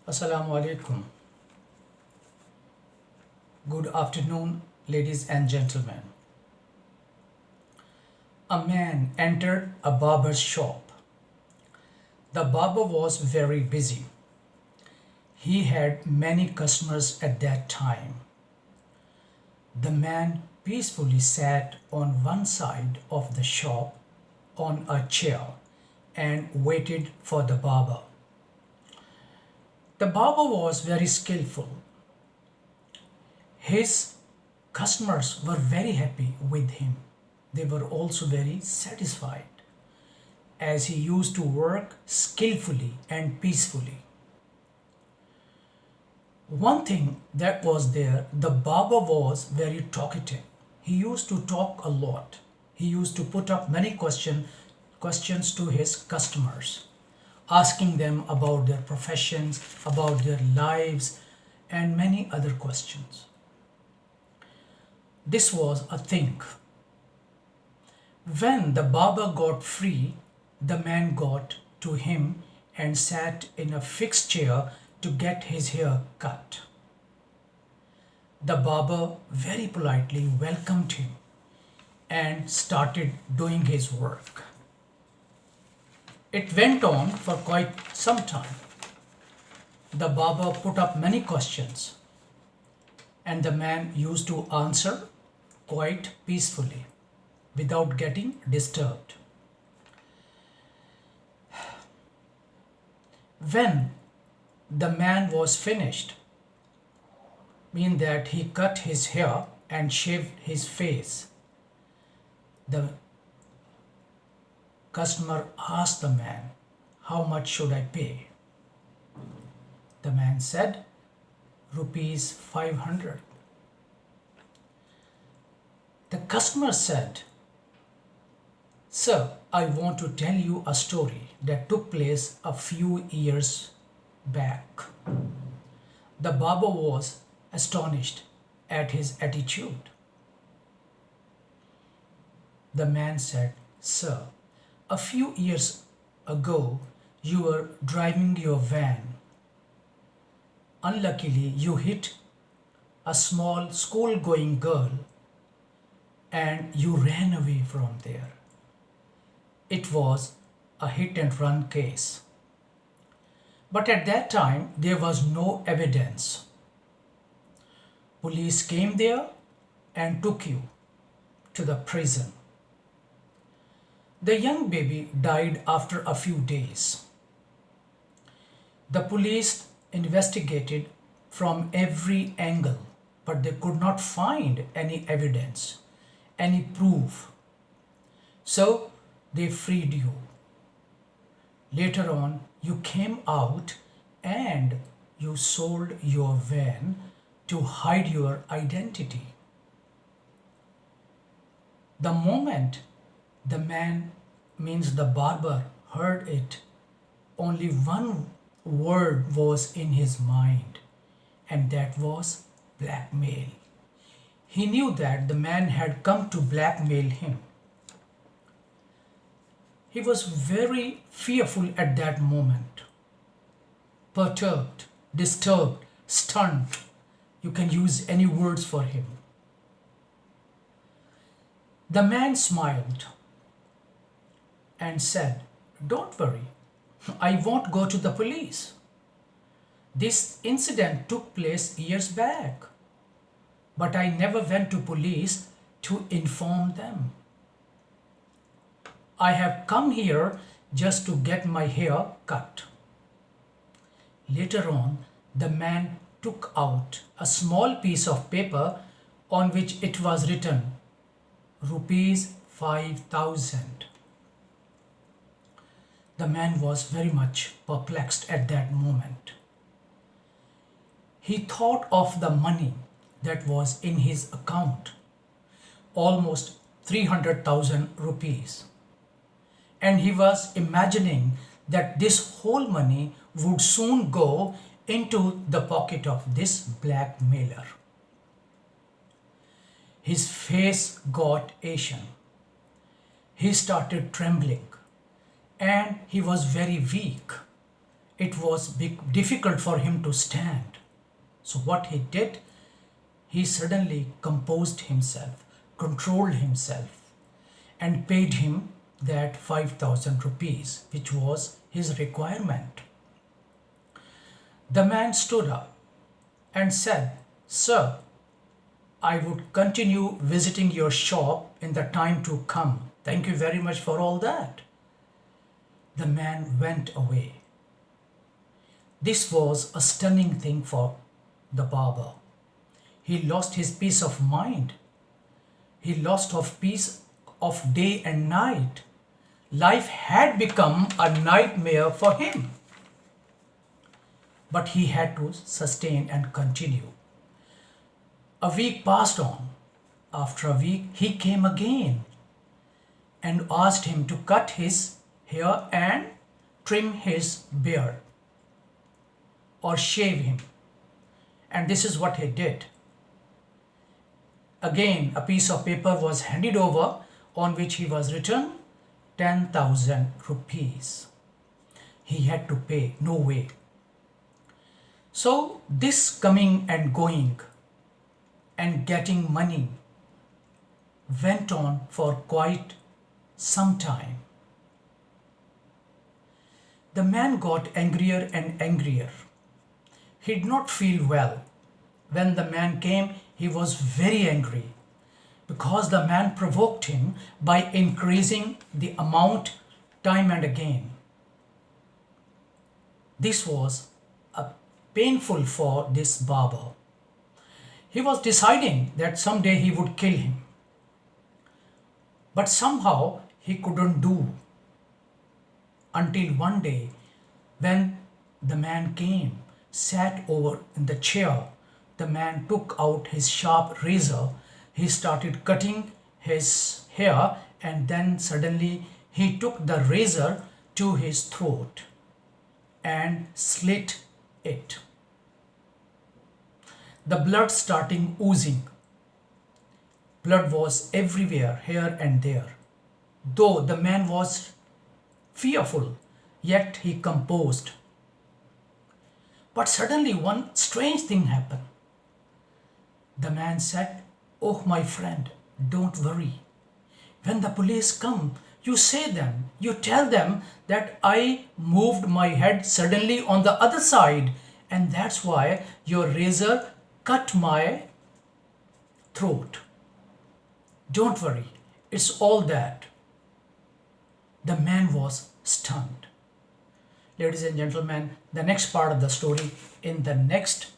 Assalamu alaikum. Good afternoon, ladies and gentlemen. A man entered a barber's shop. The barber was very busy. He had many customers at that time. The man peacefully sat on one side of the shop on a chair and waited for the barber. The barber was very skillful. His customers were very happy with him. They were also very satisfied as he used to work skillfully and peacefully. One thing that was there, the barber was very talkative. He used to talk a lot. He used to put up many questions to his customers, asking them about their professions, about their lives, and many other questions. This was a thing. When the barber got free, the man got to him and sat in a fixed chair to get his hair cut. The barber very politely welcomed him and started doing his work. It went on for quite some time. The barber put up many questions and the man used to answer quite peacefully without getting disturbed. When the man was finished, mean that he cut his hair and shaved his face, the customer asked the man, "How much should I pay?" The man said, "Rupees 500." The customer said, "Sir, I want to tell you a story that took place a few years back." The barber was astonished at his attitude. The man said, "Sir, a few years ago you were driving your van. Unluckily, you hit a small school-going girl and you ran away from there. It was a hit and run case. But at that time, there was no evidence. Police came there and took you to the prison. The young baby died after a few days. The police investigated from every angle, but they could not find any evidence, any proof. So they freed you. Later on, you came out and you sold your van to hide your identity. The moment the man, means the barber, heard it, only one word was in his mind, and that was blackmail. He knew that the man had come to blackmail him. He was very fearful at that moment, perturbed, disturbed, stunned. You can use any words for him. The man smiled and said, "Don't worry, I won't go to the police. This incident took place years back, but I never went to police to inform them. I have come here just to get my hair cut." Later on, the man took out a small piece of paper on which it was written, "Rupees 5,000." The man was very much perplexed at that moment. He thought of the money that was in his account, almost 300,000 rupees. And he was imagining that this whole money would soon go into the pocket of this blackmailer. His face got ashen. He started trembling and he was very weak. it was difficult for him to stand. So what he did, he suddenly composed himself, controlled himself, and paid him that 5,000 rupees, which was his requirement. The man stood up and said, "Sir, I would continue visiting your shop in the time to come. Thank you very much for all that." The man went away. This was a stunning thing for the barber. He lost his peace of mind. He lost of peace of day and night. Life had become a nightmare for him. But he had to sustain and continue. A week passed on. After a week, he came again and asked him to cut his hair and trim his beard or shave him. And this is what he did. Again, a piece of paper was handed over on which he was written 10,000 rupees. He had to pay, no way. So this coming and going and getting money went on for quite some time. The man got angrier and angrier. He did not feel well. When the man came, he was very angry because the man provoked him by increasing the amount time and again. This was painful for this barber. He was deciding that someday he would kill him. But somehow he couldn't do until one day when the man came, sat over in the chair. The man took out his sharp razor. He started cutting his hair, and then suddenly he took the razor to his throat and slit it. The blood starting oozing. Blood was everywhere, here and there. Though the man was fearful, yet he composed. But suddenly one strange thing happened. The man said, "Oh, my friend, don't worry. When the police come, you tell them that I moved my head suddenly on the other side, and that's why your razor cut my throat. Don't worry, it's all that." The man was stunned. Ladies and gentlemen, the next part of the story in the next